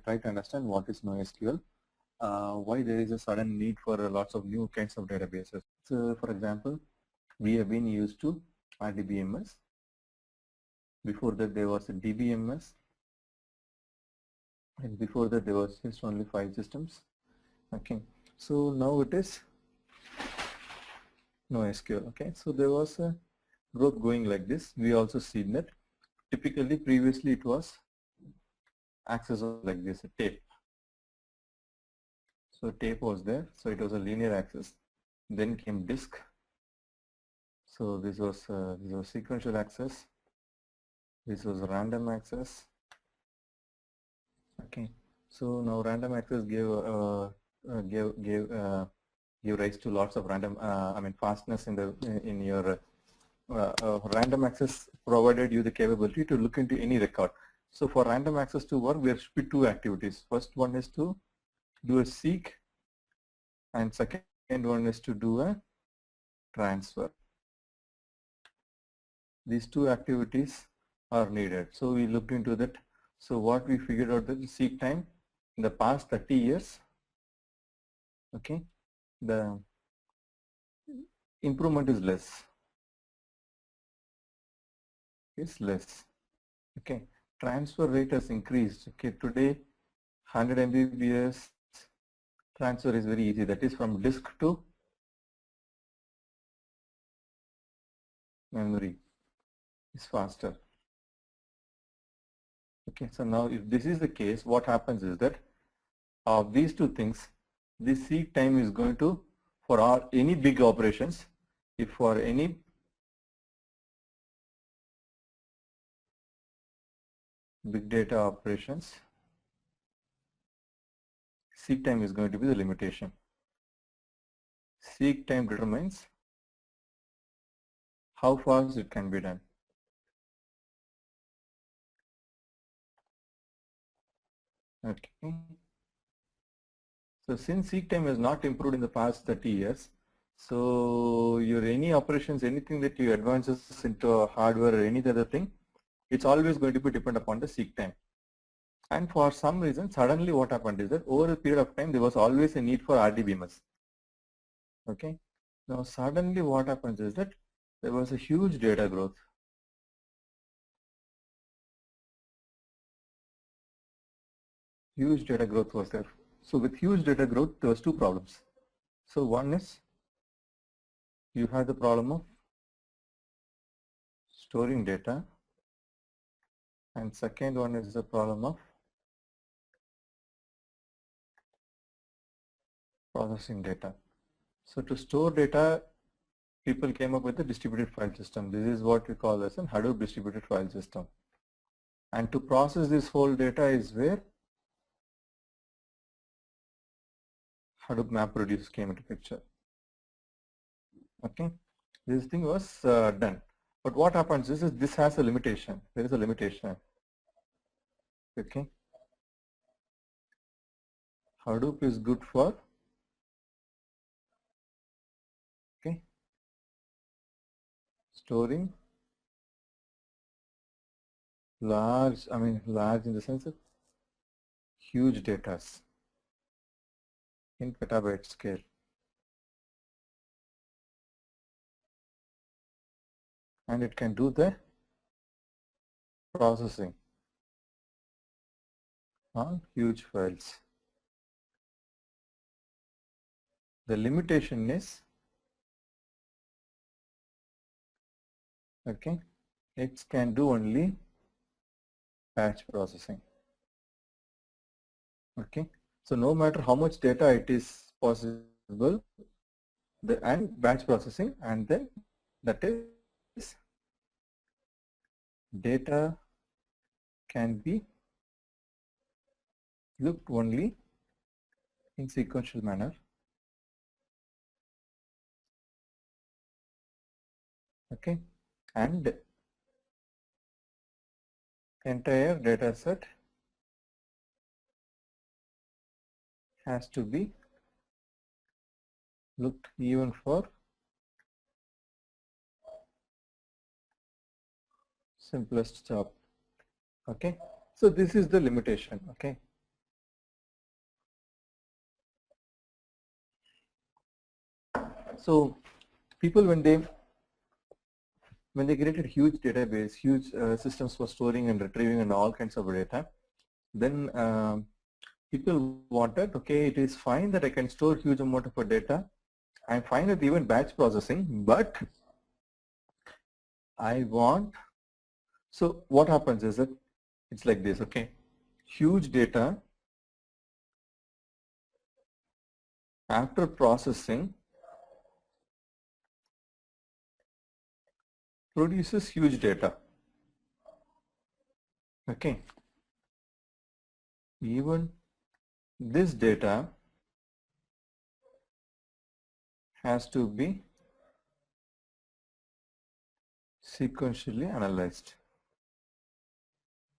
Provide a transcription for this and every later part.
try to understand what is NoSQL, why there is a sudden need for lots of new kinds of databases. So for example, we have been used to RDBMS. Before that there was a DBMS, and before that there was just only file systems. Okay, so now it is NoSQL. Okay, so there was a growth going like this. We also seen that typically previously it was access like this, a tape. So tape was there, so it was a linear access. Then came disk. So this was sequential access. This was random access. Okay, so now random access gave rise to lots of random, fastness in your random access provided you the capability to look into any record. So for random access to work, there should be two activities. First one is to do a seek, and second one is to do a transfer. These two activities are needed. So we looked into that. So what we figured out, that the seek time in the past 30 years, okay, the improvement is less. Is less. Okay, transfer rate has increased. Okay, today 100 Mbps transfer is very easy. That is from disk to memory is faster. Okay, so now if this is the case, what happens is that of these two things, the seek time is going to, for any big operations, if for any big data operations, seek time is going to be the limitation. Seek time determines how fast it can be done. Okay. So since seek time has not improved in the past 30 years, so your any operations, anything that you advances into hardware or any other thing, it's always going to be dependent upon the seek time. And for some reason, suddenly what happened is that over a period of time, there was always a need for RDBMS. Okay. Now suddenly what happens is that there was a huge data growth. Huge data growth was there. So with huge data growth, there was two problems. So one is you had the problem of storing data, and second one is the problem of processing data. So to store data, people came up with a distributed file system. This is what we call as a Hadoop distributed file system. And to process this whole data is where Hadoop MapReduce came into picture. Okay, this thing was done. But what happens is this has a limitation. There is a limitation. Okay, Hadoop is good for storing large, large in the sense of huge data in petabyte scale. And it can do the processing on huge files. The limitation is, okay, it can do only batch processing. Okay, so no matter how much data it is possible, and batch processing, and then that is data can be looked only in sequential manner. Okay, and entire data set has to be looked even for simplest job. Okay, so this is the limitation. Okay, So people when they created huge database, huge systems for storing and retrieving and all kinds of data, then people wanted, okay, it is fine that I can store huge amount of data. I'm fine with even batch processing, but I want, so what happens is that it's like this, okay, huge data after processing produces huge data, okay. Even this data has to be sequentially analyzed.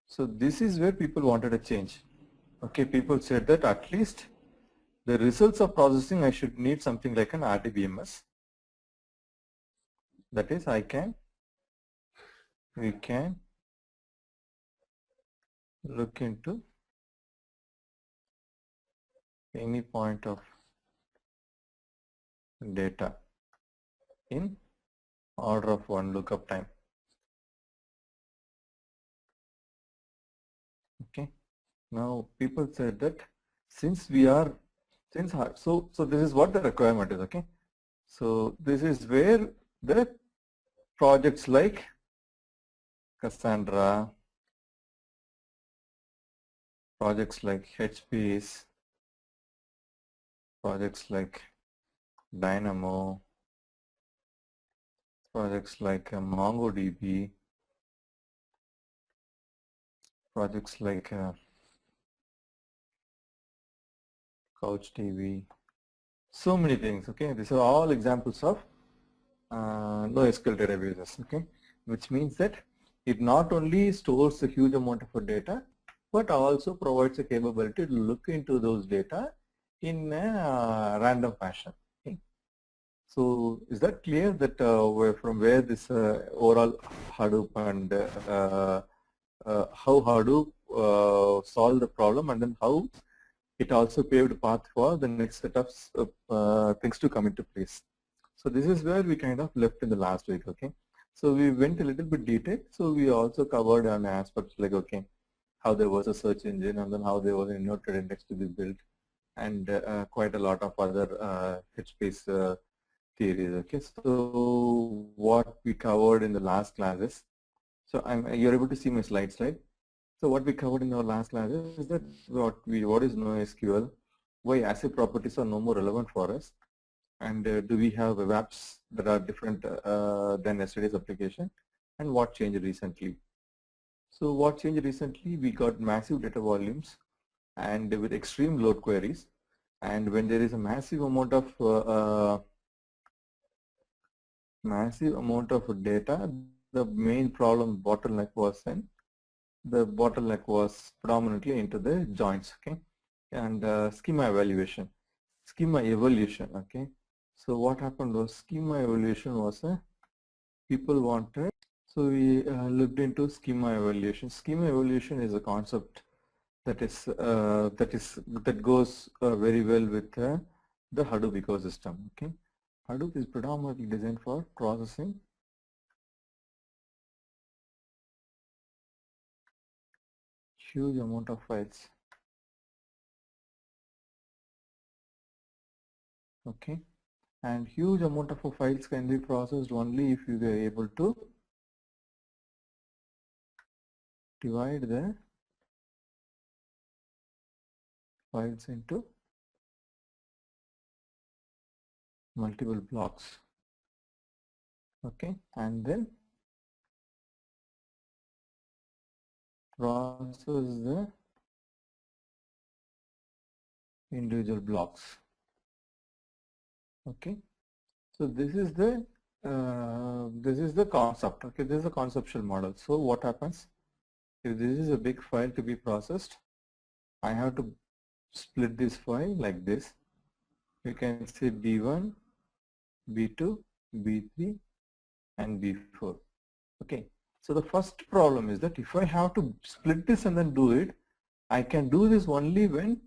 So this is where people wanted a change. Okay, people said that at least the results of processing I should need something like an RDBMS. That is, we can look into any point of data in order of one lookup time. Okay. Now people said that since we are, so this is what the requirement is, okay. So this is where the projects like Cassandra, projects like HBase, projects like Dynamo, projects like MongoDB, projects like CouchDB, so many things, okay. These are all examples of NoSQL databases, okay, which means that it not only stores a huge amount of data, but also provides a capability to look into those data in a random fashion. Okay. So is that clear that from where this overall Hadoop and how Hadoop solved the problem, and then how it also paved a path for the next set of things to come into place. So this is where we kind of left in the last week, okay. So we went a little bit detailed. So we also covered on aspects like, okay, how there was a search engine, and then how there was an inverted index to be built, and quite a lot of other HBase theories, okay. So what we covered in the last classes, so you're able to see my slides, right? So what we covered in our last class is that what is NoSQL, why ACID properties are no more relevant for us, and do we have web apps that are different than yesterday's application, and what changed recently. So what changed recently, we got massive data volumes and with extreme load queries, and when there is a massive amount of data, the main problem bottleneck was predominantly into the joins, okay, and schema evolution, okay. So what happened was schema evolution was people wanted, so we looked into schema evolution. Schema evolution is a concept that goes very well with the Hadoop ecosystem, okay. Hadoop is predominantly designed for processing huge amount of files, okay, and huge amount of files can be processed only if you are able to divide the files into multiple blocks, okay, and then process the individual blocks, okay. So this is the concept, okay. This is a conceptual model. So what happens if this is a big file to be processed? I have to split this file like this. You can say B1, B2, B3, and B4, okay. So the first problem is that if I have to split this and then do it, I can do this only when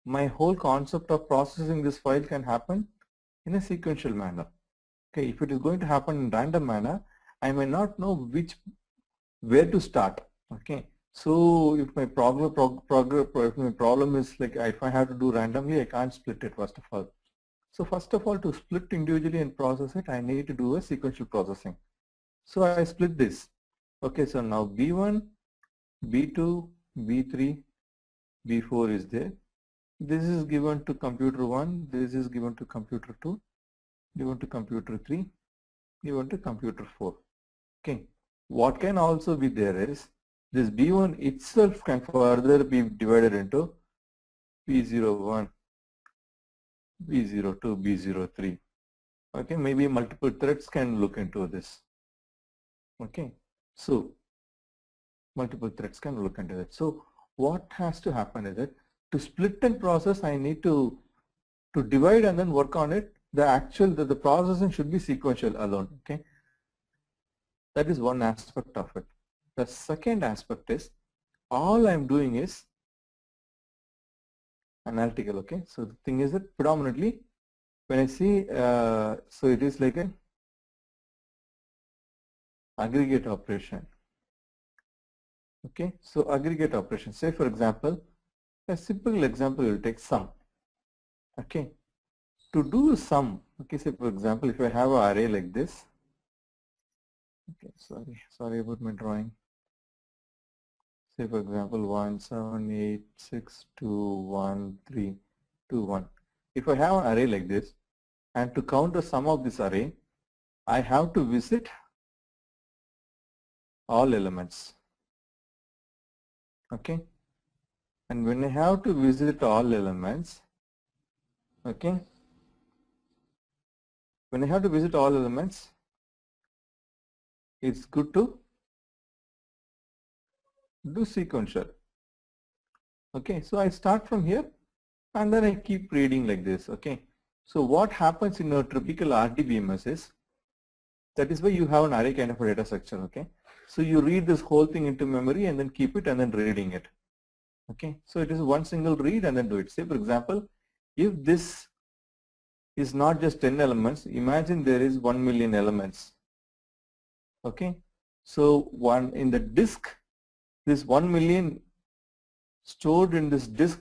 my whole concept of processing this file can happen in a sequential manner. Okay, if it is going to happen in random manner, I may not know where to start. Okay, so if my problem is like if I have to do randomly, I can't split it first of all. So first of all, to split individually and process it, I need to do a sequential processing. So I split this. Okay, so now B1, B2, B3, B4 is there. This is given to computer 1, this is given to computer 2, given to computer 3, given to computer 4. Okay. What can also be there is this B1 itself can further be divided into B01, B02, B03. Okay, maybe multiple threads can look into this. Okay, so multiple threads can look into it. So what has to happen is that to split and process, I need to divide and then work on it. The processing should be sequential alone. Okay, that is one aspect of it. The second aspect is all I'm doing is analytical. Okay, so the thing is that predominantly when I see, so it is like an aggregate operation. Okay, so aggregate operation. Say for example, a simple example will take sum. Okay, to do a sum. Okay, say for example, if I have an array like this. Okay, sorry about my drawing. Say for example 1 7 8 6 2 1 3 2 1. If I have an array like this, and to count the sum of this array, I have to visit all elements. Okay, and when I have to visit all elements, okay, when I have to visit all elements, it's good to do sequential. Okay, so I start from here and then I keep reading like this. Okay, so what happens in a typical RDBMS is, that is why you have an array kind of a data structure. Okay, so you read this whole thing into memory and then keep it and then reading it. Okay, so it is one single read and then do it. Say for example, if this is not just 10 elements, imagine there is 1 million elements. Okay, so one in the disk, this 1 million stored in this disk,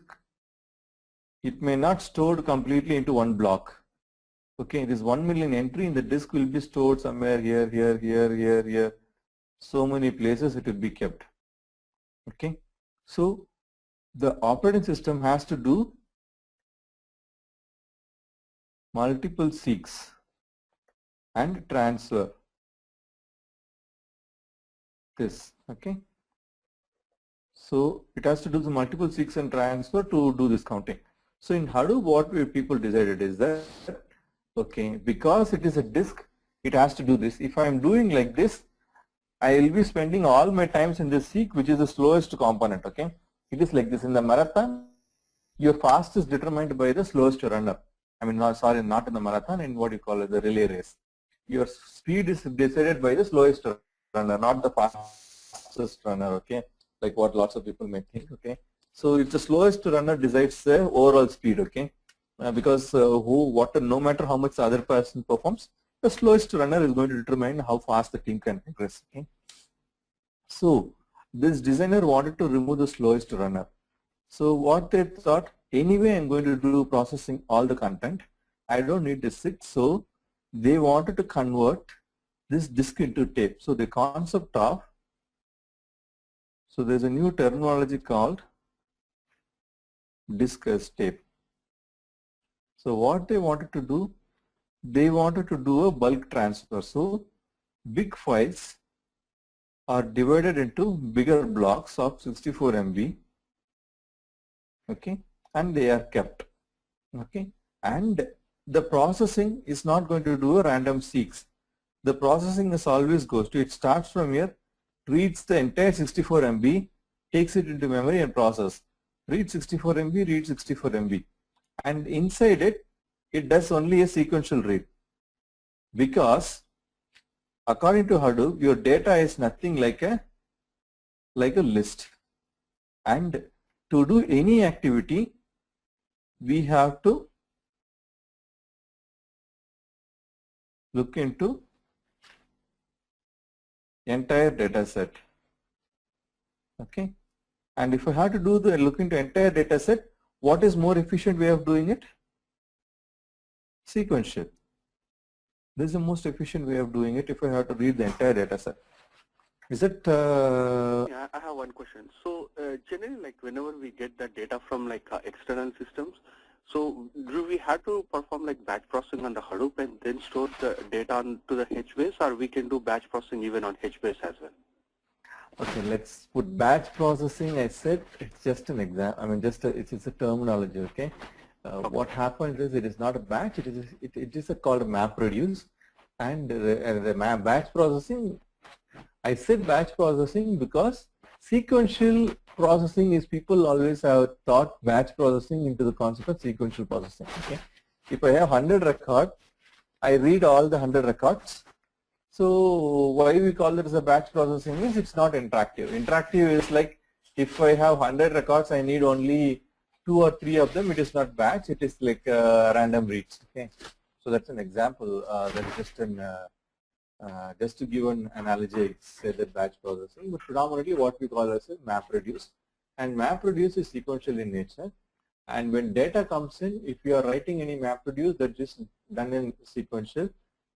it may not stored completely into one block. Okay, this 1 million entry in the disk will be stored somewhere here, here, here, here, here. So many places it will be kept. Okay, so the operating system has to do multiple seeks and transfer this. Okay, so it has to do the multiple seeks and transfer to do this counting. So in Hadoop, what people decided is that, okay, because it is a disk, it has to do this. If I am doing like this, I will be spending all my times in this seek, which is the slowest component. Okay, it is like this. In the marathon, your fast is determined by the slowest runner. I mean, not in the marathon, in what you call it, the relay race. Your speed is decided by the slowest runner, not the fastest runner. Okay, like what lots of people may think. Okay, so if the slowest runner decides the overall speed. Okay, because no matter how much the other person performs, the slowest runner is going to determine how fast the team can progress. Okay, so this designer wanted to remove the slowest runner. So what they thought, anyway I'm going to do processing all the content, I don't need this disk. So they wanted to convert this disk into tape. So the concept of, so there's a new terminology called disk as tape. So what they wanted to do, they wanted to do a bulk transfer. So big files are divided into bigger blocks of 64 MB. Okay, and they are kept. Okay, and the processing is not going to do a random seeks. The processing is always goes to, it starts from here, reads the entire 64 MB, takes it into memory and process. Read 64 MB, read 64 MB. And inside it, it does only a sequential read. Because according to Hadoop, your data is nothing like a list. And to do any activity, we have to look into entire data set. Okay. And if I have to do the look into entire data set, what is more efficient way of doing it? Sequential. This is the most efficient way of doing it if I have to read the entire data set. Is it? Yeah, I have one question. So generally, like whenever we get the data from like external systems, so do we have to perform like batch processing on the Hadoop and then store the data onto the HBase, or we can do batch processing even on HBase as well? Okay, let's put batch processing. I said it's just an example. I mean, it's a terminology. Okay. Okay. What happens is it is not a batch. It is called a MapReduce, and the batch processing. I said batch processing because sequential processing is people always have thought batch processing into the concept of sequential processing. Okay. If I have 100 records, I read all the 100 records. So why we call it as a batch processing is it's not interactive. Interactive is like if I have 100 records, I need only 2 or 3 of them. It is not batch. It is like random reads. Okay. So that's an example. That is just an just to give an analogy, it's said that batch processing, but predominantly what we call as a MapReduce. And MapReduce is sequential in nature. And when data comes in, if you are writing any MapReduce, that is done in sequential.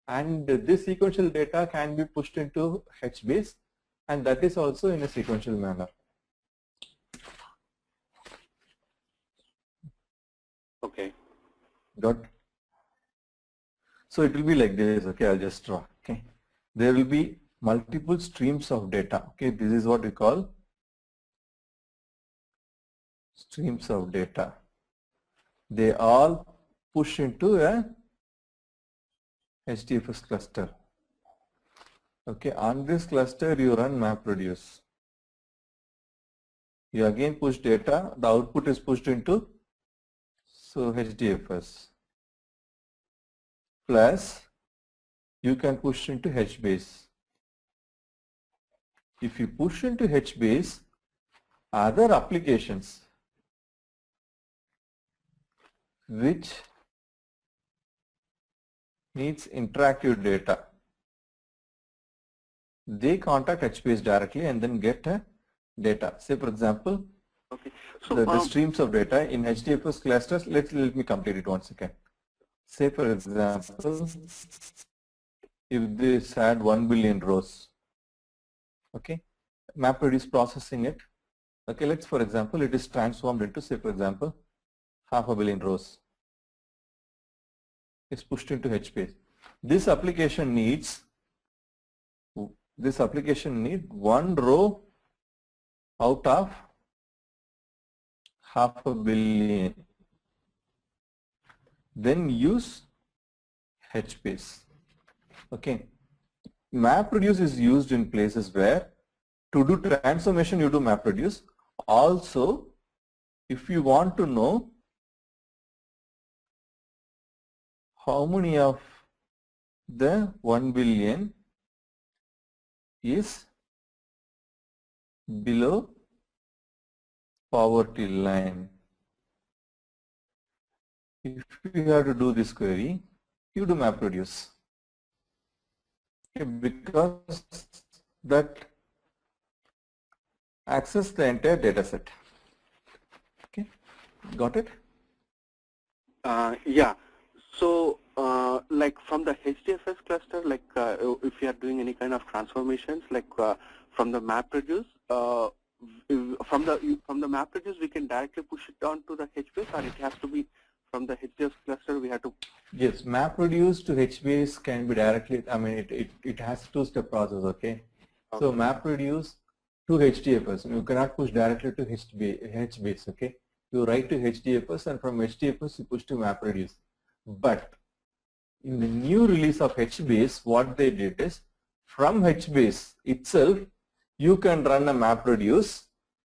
And this sequential data can be pushed into HBase, and that is also in a sequential manner. Okay. Got? So it will be like this. Okay, I'll just draw. Okay. There will be multiple streams of data. Okay, this is what we call streams of data. They all push into a HDFS cluster. Okay, on this cluster you run MapReduce. You again push data. The output is pushed into HDFS. Plus you can push into HBase. If you push into HBase, other applications which needs interactive data, they contact HBase directly and then get data. Say for example, Okay. So the streams of data in HDFS clusters. Let me complete it once again. Say for example, if this had 1 billion rows, okay, MapReduce processing it. Okay, let's for example, it is transformed into, say for example, 500 million rows. It's pushed into HBase. This application needs one row out of 500 million. Then use HBase. Okay. MapReduce is used in places where to do transformation you do MapReduce. Also, if you want to know how many of the 1 billion is below poverty line. If you have to do this query, you do MapReduce. Okay, because that access the entire data set. Okay, got it? yeah. So like from the HDFS cluster, like if you are doing any kind of transformations, like from the MapReduce, from the MapReduce, we can directly push it down to the HBase, or it has to be from the HDFS cluster. We have to. Yes, MapReduce to HBase can be directly. I mean, it has two-step process. Okay, so MapReduce to HDFS, you cannot push directly to HBase. Okay, you write to HDFS, and from HDFS you push to MapReduce. But in the new release of HBase, what they did is from HBase itself, you can run a MapReduce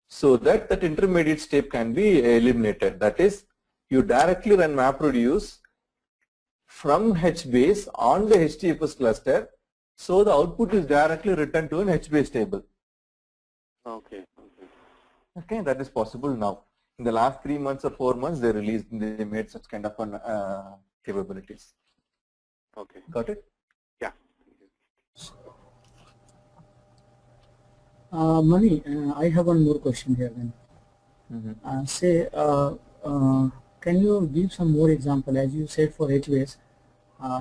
so that that intermediate step can be eliminated. That is, you directly run MapReduce from HBase on the HDFS cluster, so the output is directly returned to an HBase table. Okay. Okay, that is possible now. In the last 3 months or 4 months, they made such kind of capabilities. Okay. Got it? Mani, I have one more question here then. Say, can you give some more example? As you said for HBase,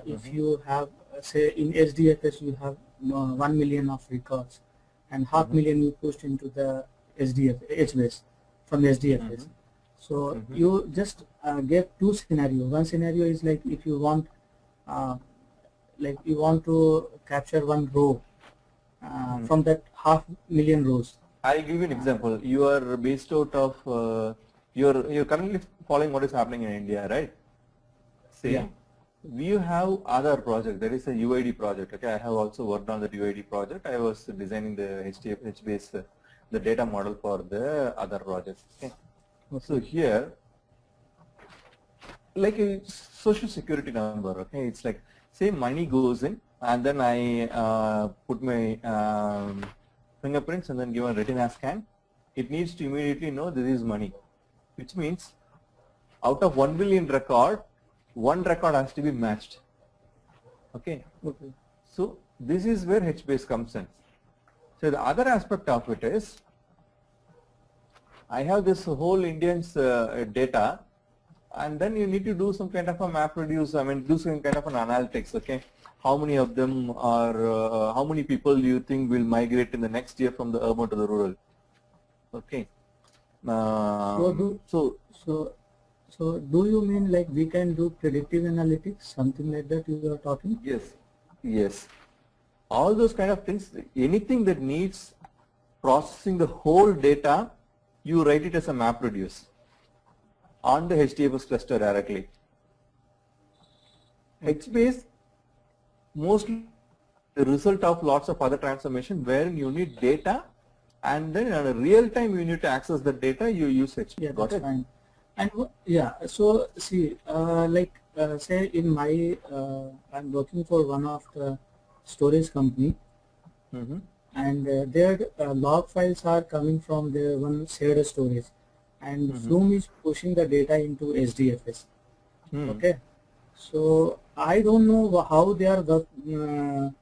if you have, say, in SDFS you have 1 million of records and half million you pushed into the HBase from SDFS. So you just gave two scenarios. One scenario is like if you want, like you want to capture one row from that half million rows. I'll give you an example. You are based out of, you're currently following what is happening in India, right? Say, Yeah. we have other project, there is a UID project, okay? I have also worked on the UID project. I was designing the HBase, the data model for the other projects, okay? So here, like a social security number, okay? It's like, say money goes in and then I put my fingerprints and then give a retina scan. It needs to immediately know this is money, which means out of 1 billion record, one record has to be matched. Okay. Okay. So this is where HBase comes in. So the other aspect of it is, I have this whole Indians data, and then you need to do some kind of a map reduce, I mean do some kind of an analytics, okay? How many of them are, how many people do you think will migrate in the next year from the urban to the rural? Okay. So do you mean like we can do predictive analytics, something like that you are talking? Yes, yes. All those kind of things, anything that needs processing the whole data, you write it as a map reduce on the HDFS cluster directly. HBase mostly the result of lots of other transformation wherein you need data and then in a real time you need to access the data, you use HBase. Yeah, Got that's it? fine. And yeah, so see, say in my, I'm working for one of the storage company, and their log files are coming from their one shared storage, and Flume is pushing the data into SDFS. Okay, so I don't know how they are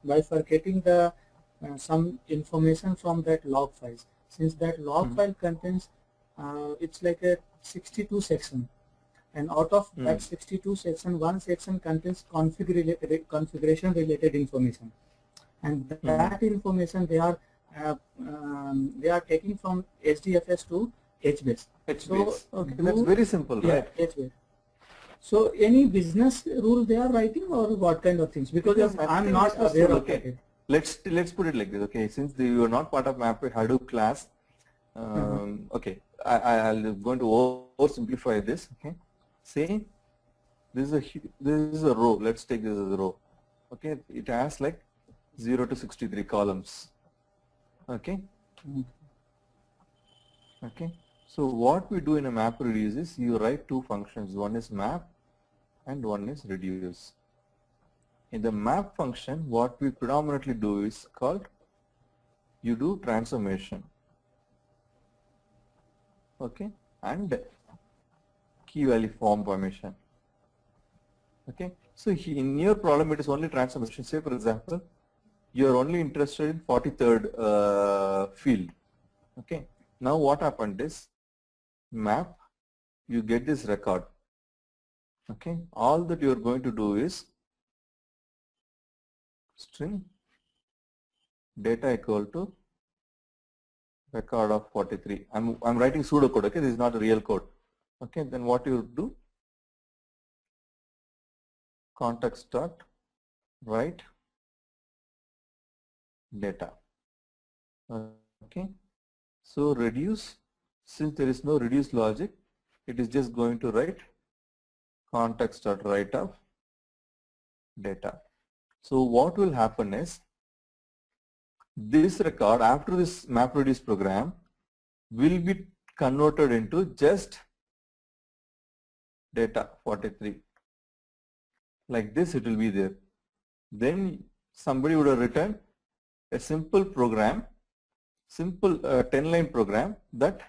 bifurcating the some information from that log files, since that log file contains it's like a 62 section, and out of that 62 section, one section contains configuration related information, and that information they are taking from SDFS to HBase. HBase. So Okay, that's very simple, yeah, right? HBase. So any business rule they are writing or what kind of things? Because I'm not aware of okay. it. Let's put it like this. Okay, since you are not part of Hadoop class, okay, I'm going to oversimplify this. Okay, say this is a row. Let's take this as a row. Okay, it has like 0 to 63 columns. Okay. Okay. So what we do in a map reduce is you write two functions. One is map and one is reduce. In the map function, what we predominantly do is called, you do transformation, okay, and key value form permission. Okay, so in your problem it is only transformation. Say for example, you are only interested in 43rd field. Okay, now what happened is map, you get this record. Okay, all that you are going to do is string data equal to record of 43. I'm writing pseudocode. Okay, this is not a real code. Okay, then what you do? Context dot write data. Okay, so reduce. Since there is no reduce logic, it is just going to write context dot write of data. So what will happen is this record after this map reduce program will be converted into just data 43. Like this it will be there. Then somebody would have written a simple program, simple 10-line program that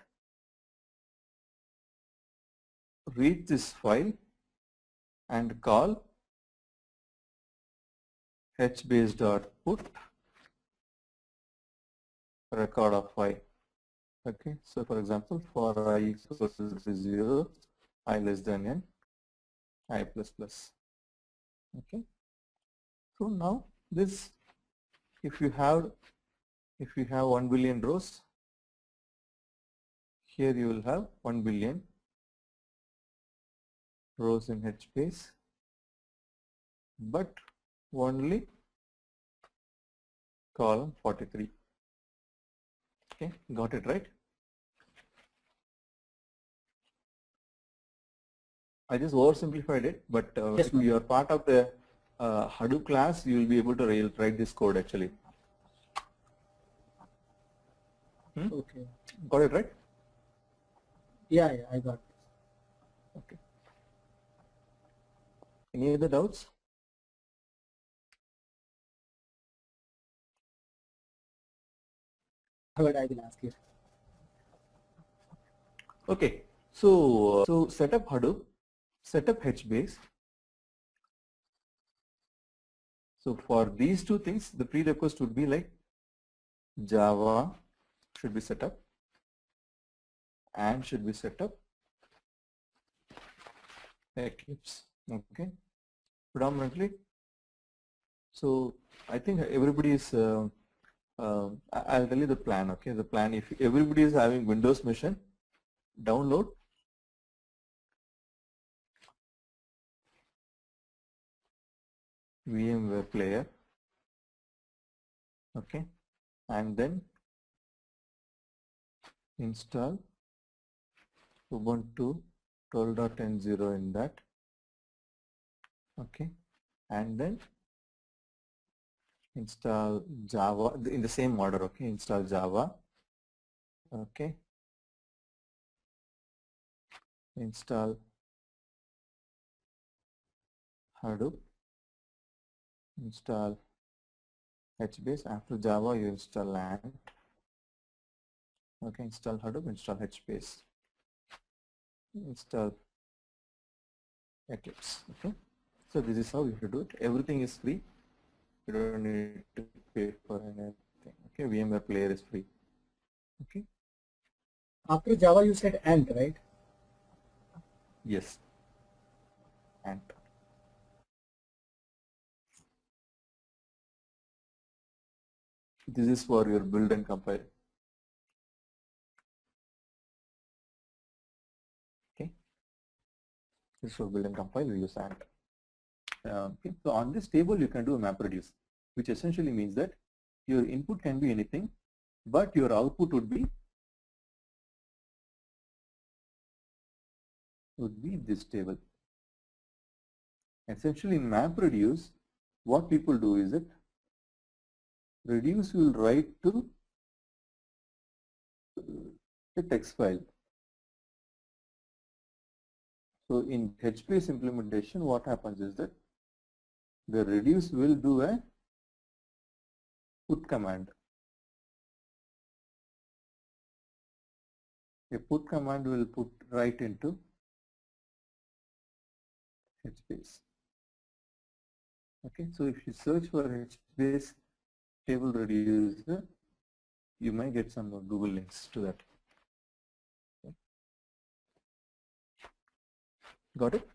read this file and call hbase.put record of I. Okay, so for example, for I equals to 0, I less than n, I plus plus. Okay, so now this, if you have 1 billion rows, here you will have 1 billion rows in HBase, but only column 43. Okay, got it right? I just oversimplified it, but Yes, if you are part of the Hadoop class, you will be able to write this code actually. Okay. Got it right? Yeah, I got it. Okay. Any other doubts? But I will ask you. Okay. So set up Hadoop, set up HBase. So for these two things, the prerequisite would be like Java should be set up and should be set up, Eclipse. Okay. Predominantly. So I think everybody is. I'll tell you the plan. Okay, the plan. If everybody is having Windows machine, download VMware Player. Okay, and then install Ubuntu 12.10 in that. Okay, and then install Java in the same order. Okay, install Java. Okay, install Hadoop, install HBase. After Java, you install Ant. Okay, install Hadoop, install HBase, install Eclipse. Okay, so this is how you have to do it. Everything is free. You don't need to pay for anything. Okay, VMware Player is free. Okay. After Java, you said Ant, right? Yes. Ant. This is for your build and compile. Okay. This is for build and compile. We use Ant. Okay. So on this table, you can do a MapReduce, which essentially means that your input can be anything, but your output would be this table. Essentially, in MapReduce, what people do is that reduce will write to a text file. So in HBase implementation, what happens is that the reduce will do a put command. A put command will put right into HBase. Okay, so if you search for HBase table reducer, you might get some Google links to that. Okay. Got it?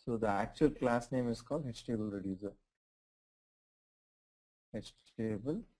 So the actual class name is called HTable reducer. HTable